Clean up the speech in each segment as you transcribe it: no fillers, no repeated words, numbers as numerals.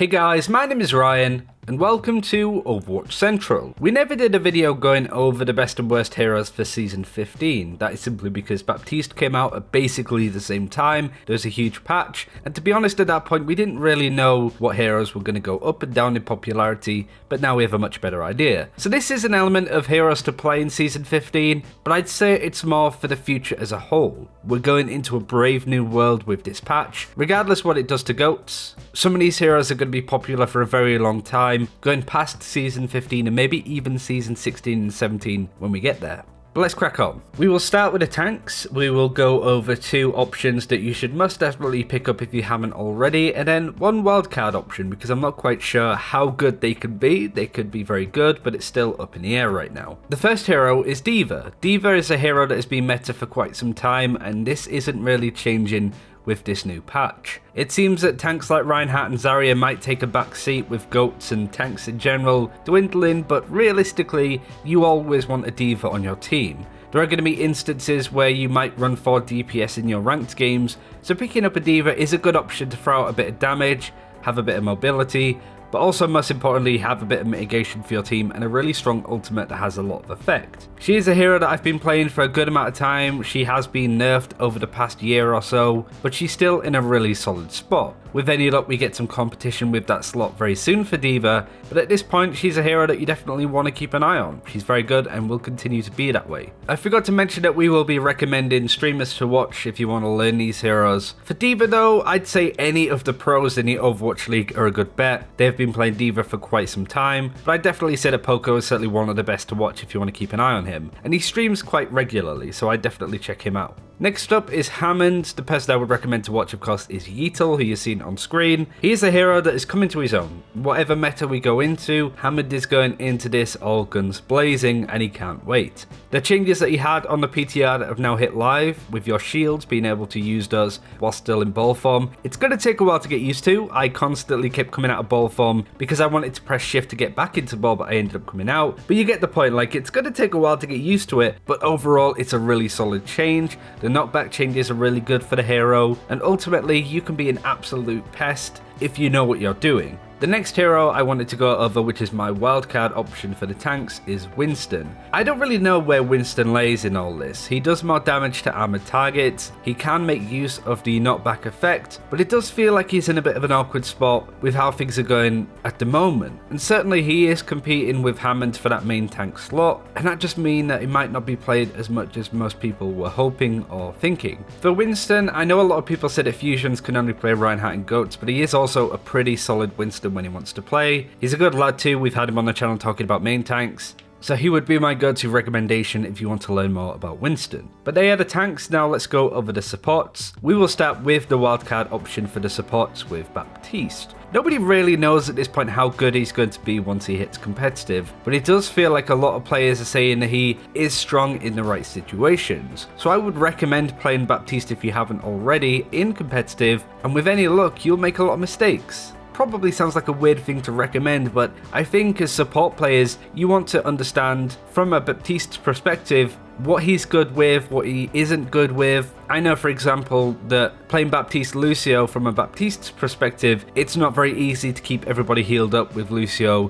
Hey guys, my name is Ryan, and welcome to Overwatch Central. We never did a video going over the best and worst heroes for Season 15. That is simply because Baptiste came out at basically the same time, there was a huge patch, and to be honest at that point we didn't really know what heroes were going to go up and down in popularity, but now we have a much better idea. So this is an element of heroes to play in Season 15, but I'd say it's more for the future as a whole. We're going into a brave new world with this patch, regardless what it does to GOATs. Some of these heroes are going to be popular for a very long time, going past Season 15 and maybe even Season 16 and 17 when we get there. But let's crack on. We will start with the tanks. We will go over two options that you should most definitely pick up if you haven't already, and then one wildcard option because I'm not quite sure how good they could be. They could be very good, but it's still up in the air right now. The first hero is Deva. Deva is a hero that has been meta for quite some time, and this isn't really changing with this new patch. It seems that tanks like Reinhardt and Zarya might take a back seat with GOATs and tanks in general dwindling, but realistically, you always want a Deva on your team. There are going to be instances where you might run 4 DPS in your ranked games, so picking up a Deva is a good option to throw out a bit of damage, have a bit of mobility, but also most importantly have a bit of mitigation for your team and a really strong ultimate that has a lot of effect. She is a hero that I've been playing for a good amount of time. She has been nerfed over the past year or so, but she's still in a really solid spot. With any luck we get some competition with that slot very soon for Deva, but at this point she's a hero that you definitely want to keep an eye on. She's very good and will continue to be that way. I forgot to mention that we will be recommending streamers to watch if you want to learn these heroes. For Deva though, I'd say any of the pros in the Overwatch League are a good bet. They've been playing Deva for quite some time, but I'd definitely say that Poco is certainly one of the best to watch if you want to keep an eye on him, and he streams quite regularly, so I'd definitely check him out. Next up is Hammond. The person I would recommend to watch, of course, is Yeetle, who you've seen on screen. He is a hero that is coming to his own. Whatever meta we go into, Hammond is going into this all guns blazing, and he can't wait. The changes that he had on the PTR that have now hit live, with your shields being able to use those while still in ball form, it's going to take a while to get used to. I constantly kept coming out of ball form because I wanted to press shift to get back into ball, but I ended up coming out. But you get the point, like it's going to take a while to get used to it, but overall it's a really solid change. The knockback changes are really good for the hero, and ultimately you can be an absolute pest if you know what you're doing. The next hero I wanted to go over, which is my wildcard option for the tanks, is Winston. I don't really know where Winston lays in all this. He does more damage to armored targets, he can make use of the knockback effect, but it does feel like he's in a bit of an awkward spot with how things are going at the moment. And certainly he is competing with Hammond for that main tank slot, and that just means that he might not be played as much as most people were hoping or thinking. For Winston, I know a lot of people said that Fusions can only play Reinhardt and GOATs, but he is also a pretty solid Winston when he wants to play. He's a good lad too. We've had him on the channel talking about main tanks, so he would be my go-to recommendation if you want to learn more about Winston. But they are the tanks. Now let's go over the supports. We will start with the wildcard option for the supports with Baptiste. Nobody really knows at this point how good he's going to be once he hits competitive, but it does feel like a lot of players are saying that he is strong in the right situations. So I would recommend playing Baptiste if you haven't already in competitive, and with any luck you'll make a lot of mistakes. Probably sounds like a weird thing to recommend, but I think as support players you want to understand from a Baptiste's perspective what he's good with, what he isn't good with. I know for example that playing Baptiste Lucio from a Baptiste's perspective, it's not very easy to keep everybody healed up with Lucio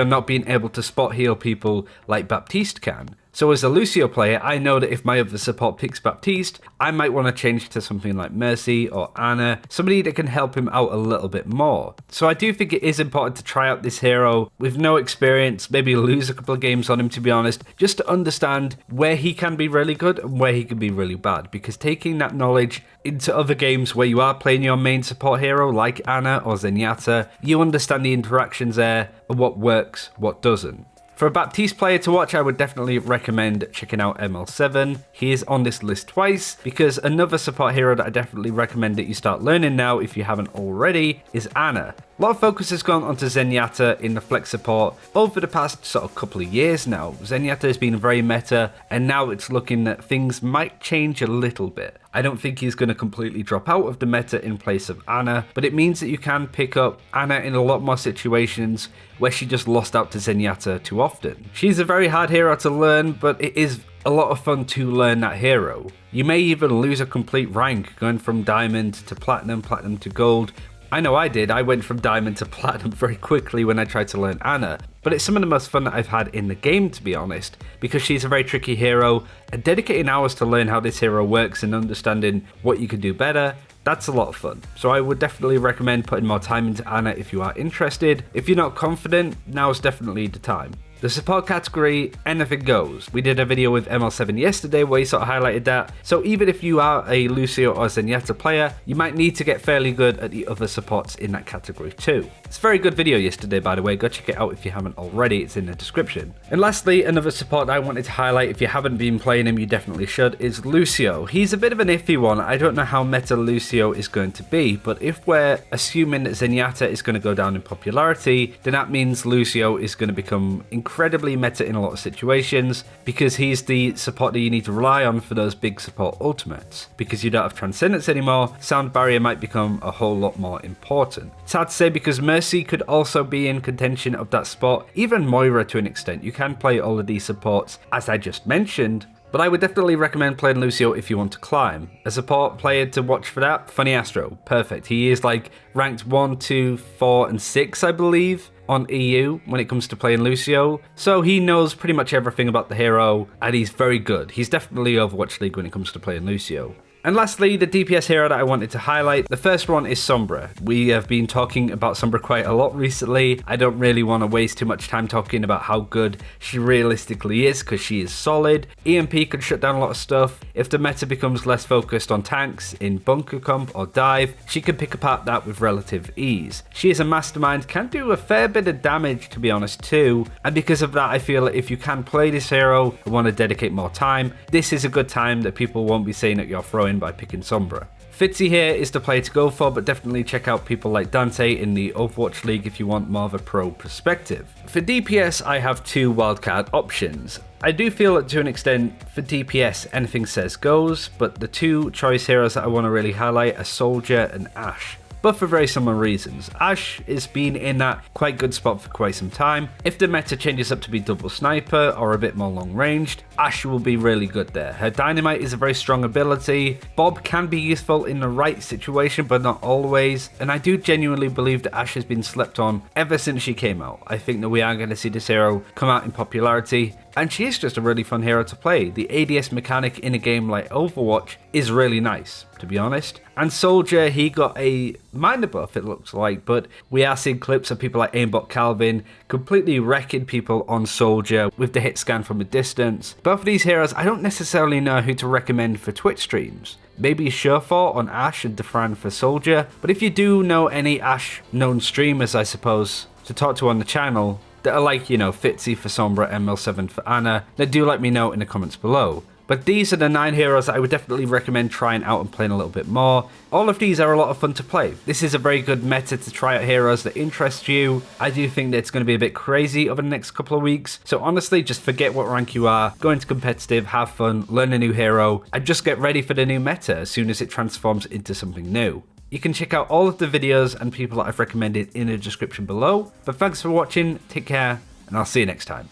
not being able to spot heal people like Baptiste can. So as a Lucio player, I know that if my other support picks Baptiste, I might want to change to something like Mercy or Anna, somebody that can help him out a little bit more. So I do think it is important to try out this hero with no experience, maybe lose a couple of games on him to be honest, just to understand where he can be really good and where he can be really bad, because taking that knowledge into other games where you are playing your main support hero like Anna or Zenyatta, you understand the interactions there and what works, what doesn't. For a Baptiste player to watch, I would definitely recommend checking out ML7. He is on this list twice, because another support hero that I definitely recommend that you start learning now if you haven't already is Anna. A lot of focus has gone onto Zenyatta in the flex support over the past sort of couple of years now. Zenyatta has been very meta, and now it's looking that things might change a little bit. I don't think he's going to completely drop out of the meta in place of Anna, but it means that you can pick up Anna in a lot more situations where she just lost out to Zenyatta too often. She's a very hard hero to learn, but it is a lot of fun to learn that hero. You may even lose a complete rank going from diamond to platinum, platinum to gold, I know I did, I went from Diamond to Platinum very quickly when I tried to learn Ana, but it's some of the most fun that I've had in the game, to be honest, because she's a very tricky hero, and dedicating hours to learn how this hero works and understanding what you can do better, that's a lot of fun. So I would definitely recommend putting more time into Ana if you are interested. If you're not confident, now is definitely the time. The support category, anything goes. We did a video with ML7 yesterday where he sort of highlighted that. So even if you are a Lucio or Zenyatta player, you might need to get fairly good at the other supports in that category too. It's a very good video yesterday, by the way. Go check it out if you haven't already. It's in the description. And lastly, another support I wanted to highlight, if you haven't been playing him, you definitely should, is Lucio. He's a bit of an iffy one. I don't know how meta Lucio is going to be, but if we're assuming that Zenyatta is going to go down in popularity, then that means Lucio is going to become incredibly meta in a lot of situations, because he's the support that you need to rely on for those big support ultimates. Because you don't have Transcendence anymore, Sound Barrier might become a whole lot more important. It's hard to say because Mercy could also be in contention of that spot, even Moira to an extent. You can play all of these supports as I just mentioned, but I would definitely recommend playing Lucio if you want to climb. A support player to watch for that, Funny Astro, perfect. He is like ranked 1, 2, 4 and 6 I believe on EU when it comes to playing Lucio, so he knows pretty much everything about the hero and he's very good. He's definitely Overwatch League when it comes to playing Lucio. And lastly, the DPS hero that I wanted to highlight, the first one is Sombra. We have been talking about Sombra quite a lot recently. I don't really want to waste too much time talking about how good she realistically is, because she is solid. EMP could shut down a lot of stuff. If the meta becomes less focused on tanks in bunker comp or dive, she can pick apart that with relative ease. She is a mastermind, can do a fair bit of damage to be honest too, and because of that I feel that if you can play this hero and want to dedicate more time, this is a good time that people won't be saying that you're throwing by picking Sombra. Fitzy here is the player to go for, but definitely check out people like Dante in the Overwatch League if you want more of a pro perspective. For DPS, I have two wildcard options. I do feel that to an extent, for DPS, anything says goes, but the two choice heroes that I want to really highlight are Soldier and Ashe, but for very similar reasons. Ashe has been in that quite good spot for quite some time. If the meta changes up to be double sniper or a bit more long ranged, Ashe will be really good there. Her dynamite is a very strong ability. Bob can be useful in the right situation, but not always. And I do genuinely believe that Ashe has been slept on ever since she came out. I think that we are going to see this hero come out in popularity. And she is just a really fun hero to play. The ADS mechanic in a game like Overwatch is really nice, to be honest. And Soldier, he got a minor buff, it looks like, but we are seeing clips of people like Aimbot Calvin completely wrecking people on Soldier with the hit scan from a distance. Both of these heroes, I don't necessarily know who to recommend for Twitch streams. Maybe Surefort on Ashe and Defran for Soldier, but if you do know any Ashe known streamers, I suppose, to talk to on the channel, that are like, you know, Fitzy for Sombra, ML7 for Ana, then do let me know in the comments below. But these are the 9 heroes that I would definitely recommend trying out and playing a little bit more. All of these are a lot of fun to play. This is a very good meta to try out heroes that interest you. I do think that it's going to be a bit crazy over the next couple of weeks. So honestly, just forget what rank you are, go into competitive, have fun, learn a new hero, and just get ready for the new meta as soon as it transforms into something new. You can check out all of the videos and people that I've recommended in the description below. But thanks for watching, take care, and I'll see you next time.